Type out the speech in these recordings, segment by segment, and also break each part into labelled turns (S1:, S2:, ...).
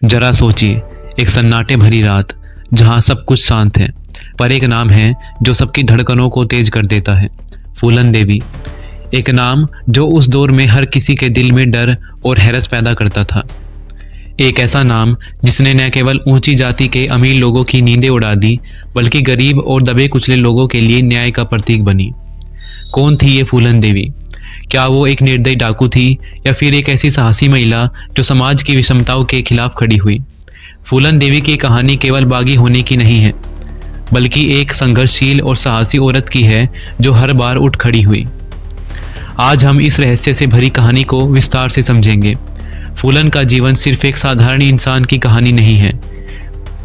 S1: जरा सोचिए, एक सन्नाटे भरी रात जहां सब कुछ शांत है, पर एक नाम है जो सबकी धड़कनों को तेज कर देता है। फूलन देवी। एक नाम जो उस दौर में हर किसी के दिल में डर और हैरत पैदा करता था। एक ऐसा नाम जिसने न केवल ऊंची जाति के अमीर लोगों की नींदें उड़ा दी, बल्कि गरीब और दबे कुचले लोगों के लिए न्याय का प्रतीक बनी। कौन थी ये फूलन देवी? क्या वो एक निर्दयी डाकू थी, या फिर एक ऐसी साहसी महिला जो समाज की विषमताओं के खिलाफ खड़ी हुई? फूलन देवी की कहानी केवल बागी होने की नहीं है, बल्कि एक संघर्षशील और साहसी औरत की है जो हर बार उठ खड़ी हुई। आज हम इस रहस्य से भरी कहानी को विस्तार से समझेंगे। फूलन का जीवन सिर्फ एक साधारण इंसान की कहानी नहीं है,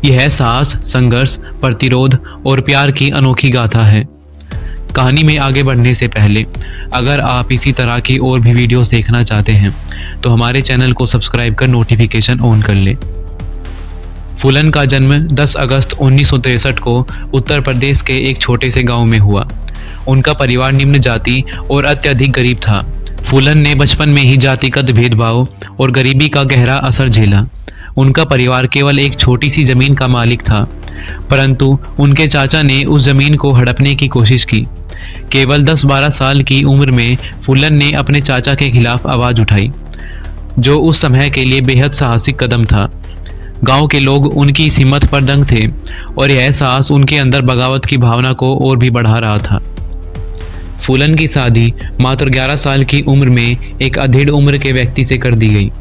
S1: यह साहस, संघर्ष, प्रतिरोध और प्यार की अनोखी गाथा है। कहानी में आगे बढ़ने से पहले अगर आप इसी तरह की और भी वीडियोस देखना चाहते हैं तो हमारे चैनल को सब्सक्राइब कर नोटिफिकेशन ऑन कर लें। फूलन का जन्म 10 अगस्त 1963 को उत्तर प्रदेश के एक छोटे से गांव में हुआ। उनका परिवार निम्न जाति और अत्यधिक गरीब था। फूलन ने बचपन में ही जातिगत भेदभाव और गरीबी का गहरा असर झेला। उनका परिवार केवल एक छोटी सी जमीन का मालिक था, परंतु उनके चाचा ने उस जमीन को हड़पने की कोशिश की। केवल 10-12 साल की उम्र में फूलन ने अपने चाचा के खिलाफ आवाज उठाई, जो उस समय के लिए बेहद साहसिक कदम था। गांव के लोग उनकी इस हिम्मत पर दंग थे और यह साहस उनके अंदर बगावत की भावना को और भी बढ़ा रहा था। फूलन की शादी मात्र 11 साल की उम्र में एक अधेड़ उम्र के व्यक्ति से कर दी गई।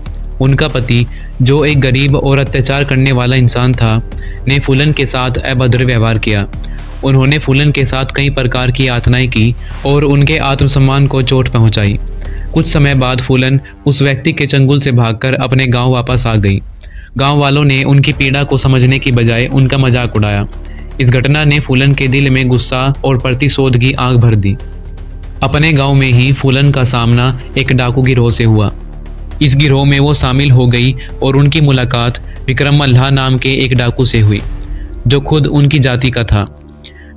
S1: उनका पति, जो एक गरीब और अत्याचार करने वाला इंसान था, ने फूलन के साथ अभद्र व्यवहार किया। उन्होंने फूलन के साथ कई प्रकार की यातनाएं की और उनके आत्मसम्मान को चोट पहुंचाई। कुछ समय बाद फूलन उस व्यक्ति के चंगुल से भागकर अपने गांव वापस आ गई। गांव वालों ने उनकी पीड़ा को समझने की बजाय उनका मजाक उड़ाया। इस घटना ने फूलन के दिल में गुस्सा और प्रतिशोध की आग भर दी। अपने गांव में ही फूलन का सामना एक डाकू गिरोह से हुआ। इस गिरोह में वो शामिल हो गई और उनकी मुलाकात विक्रम मल्लाह नाम के एक डाकू से हुई, जो खुद उनकी जाति का था।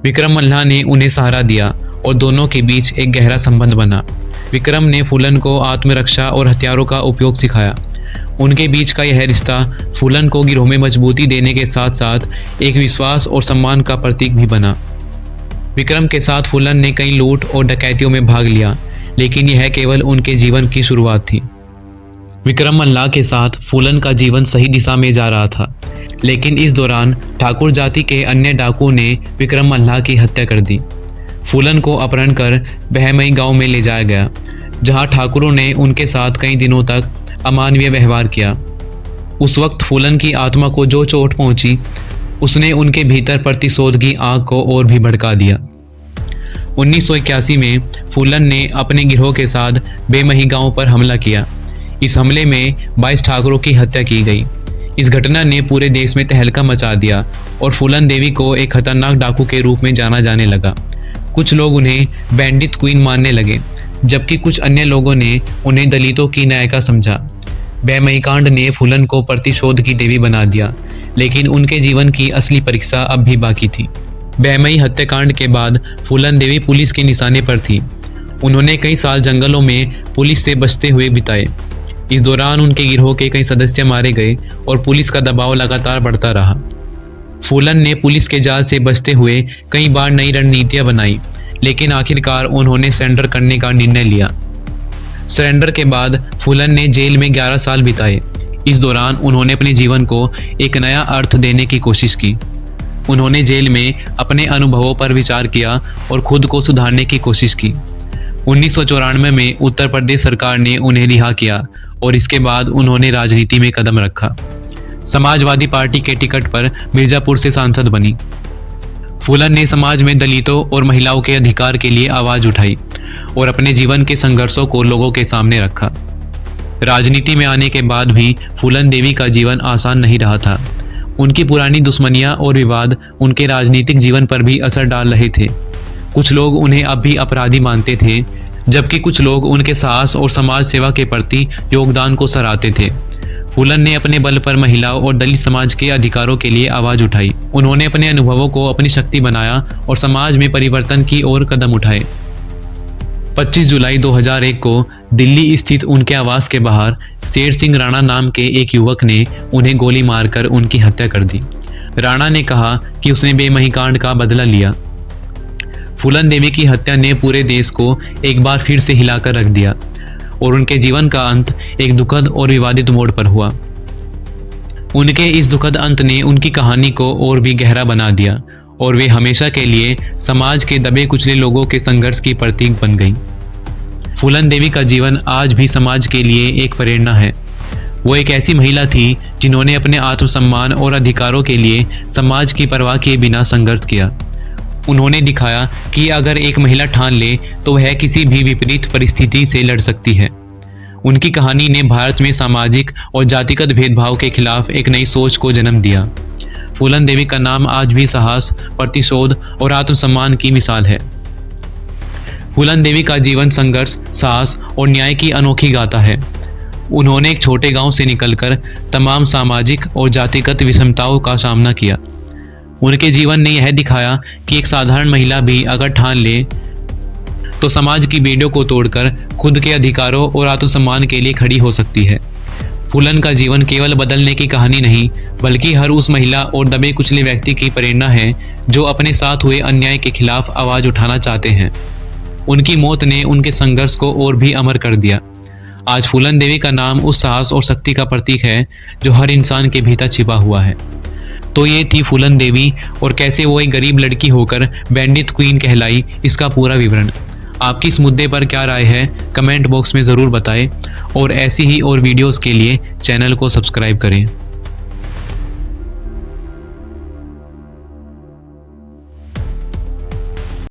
S1: विक्रम मल्लाह ने उन्हें सहारा दिया और दोनों के बीच एक गहरा संबंध बना। विक्रम ने फूलन को आत्मरक्षा और हथियारों का उपयोग सिखाया। उनके बीच का यह रिश्ता फूलन को गिरोह में मजबूती देने के साथ साथ एक विश्वास और सम्मान का प्रतीक भी बना। विक्रम के साथ फूलन ने कई लूट और डकैतियों में भाग लिया, लेकिन यह केवल उनके जीवन की शुरुआत थी। विक्रम मल्लाह के साथ फूलन का जीवन सही दिशा में जा रहा था, लेकिन इस दौरान ठाकुर जाति के अन्य डाकुओं ने विक्रम मल्लाह की हत्या कर दी। फूलन को अपहरण कर बहमई गांव में ले जाया गया, जहां ठाकुरों ने उनके साथ कई दिनों तक अमानवीय व्यवहार किया। उस वक्त फूलन की आत्मा को जो चोट पहुंची, उसने उनके भीतर प्रतिशोध की आग को और भी भड़का दिया। 1981 में फूलन ने अपने गिरोह के साथ बेमही गांव पर हमला किया। इस हमले में 22 ठाकुरों की हत्या की गई। इस घटना ने पूरे देश में तहलका मचा दिया और फूलन देवी को एक खतरनाक डाकू के रूप में जाना जाने लगा। कुछ लोग उन्हें बैंडिट क्वीन मानने लगे, जबकि कुछ अन्य लोगों ने उन्हें दलितों की नायिका समझा। बेमही कांड ने फूलन को प्रतिशोध की देवी बना दिया, लेकिन उनके जीवन की असली परीक्षा अब भी बाकी थी। बेमही हत्याकांड के बाद फूलन देवी पुलिस के निशाने पर थी। उन्होंने कई साल जंगलों में पुलिस से बचते हुए बिताए। इस दौरान उनके गिरोह के कई सदस्य मारे गए और पुलिस का दबाव लगातार बढ़ता रहा। फूलन ने पुलिस के जाल से बचते हुए कई बार नई रणनीतियां बनाई, लेकिन आखिरकार उन्होंने सरेंडर करने का निर्णय लिया। सरेंडर के बाद फूलन ने जेल में 11 साल बिताए। इस दौरान उन्होंने अपने जीवन को एक नया अर्थ देने की कोशिश की। उन्होंने जेल में अपने अनुभवों पर विचार किया और खुद को सुधारने की कोशिश की। 1994 में उत्तर प्रदेश सरकार ने उन्हें रिहा किया और इसके बाद उन्होंने राजनीति में कदम रखा। समाजवादी पार्टी के टिकट पर मिर्जापुर से सांसद बनी। फूलन ने समाज में दलितों और महिलाओं के अधिकार के लिए आवाज उठाई और अपने जीवन के संघर्षों को लोगों के सामने रखा। राजनीति में आने के बाद भी फूलन देवी का जीवन आसान नहीं रहा था। उनकी पुरानी दुश्मनियां और विवाद उनके राजनीतिक जीवन पर भी असर डाल रहे थे। कुछ लोग उन्हें अब भी अपराधी मानते थे, जबकि कुछ लोग उनके साहस और समाज सेवा के प्रति योगदान को सराहते थे। फूलन ने अपने बल पर महिलाओं और दलित समाज के अधिकारों के लिए आवाज उठाई। उन्होंने अपने अनुभवों को अपनी शक्ति बनाया और समाज में परिवर्तन की ओर कदम उठाए। 25 जुलाई 2001 को दिल्ली स्थित उनके आवास के बाहर शेर सिंह राणा नाम के एक युवक ने उन्हें गोली मारकर उनकी हत्या कर दी। राणा ने कहा कि उसने बेमही कांड का बदला लिया। फूलन देवी की हत्या ने पूरे देश को एक बार फिर से हिलाकर रख दिया और उनके जीवन का अंत एक दुखद और विवादित मोड़ पर हुआ। उनके इस दुखद अंत ने उनकी कहानी को और भी गहरा बना दिया और वे हमेशा के लिए समाज के दबे कुचले लोगों के संघर्ष की प्रतीक बन गईं। फूलन देवी का जीवन आज भी समाज के लिए एक प्रेरणा है। वो एक ऐसी महिला थी जिन्होंने अपने आत्मसम्मान और अधिकारों के लिए समाज की परवाह किए बिना संघर्ष किया। उन्होंने दिखाया कि अगर एक महिला ठान ले तो वह किसी भी विपरीत परिस्थिति से लड़ सकती है। उनकी कहानी ने भारत में सामाजिक और जातिगत भेदभाव के खिलाफ एक नई सोच को जन्म दिया। फूलन देवी का नाम आज भी साहस, प्रतिशोध और आत्मसम्मान की मिसाल है। फूलन देवी का जीवन संघर्ष, साहस और न्याय की अनोखी गाथा है। उन्होंने एक छोटे गांव से निकलकर तमाम सामाजिक और जातिगत विषमताओं का सामना किया। उनके जीवन ने यह दिखाया कि एक साधारण महिला भी अगर ठान ले तो समाज की बेड़ियों को तोड़कर खुद के अधिकारों और आत्मसम्मान के लिए खड़ी हो सकती है। फूलन का जीवन केवल बदलने की कहानी नहीं, बल्कि हर उस महिला और दबे कुचले व्यक्ति की प्रेरणा है जो अपने साथ हुए अन्याय के खिलाफ आवाज उठाना चाहते हैं। उनकी मौत ने उनके संघर्ष को और भी अमर कर दिया। आज फूलन देवी का नाम उस साहस और शक्ति का प्रतीक है जो हर इंसान के भीतर छिपा हुआ है। तो ये थी फूलन देवी और कैसे वो एक गरीब लड़की होकर बैंडिट क्वीन कहलाई, इसका पूरा विवरण। आपकी इस मुद्दे पर क्या राय है कमेंट बॉक्स में ज़रूर बताएं और ऐसी ही और वीडियोस के लिए चैनल को सब्सक्राइब करें।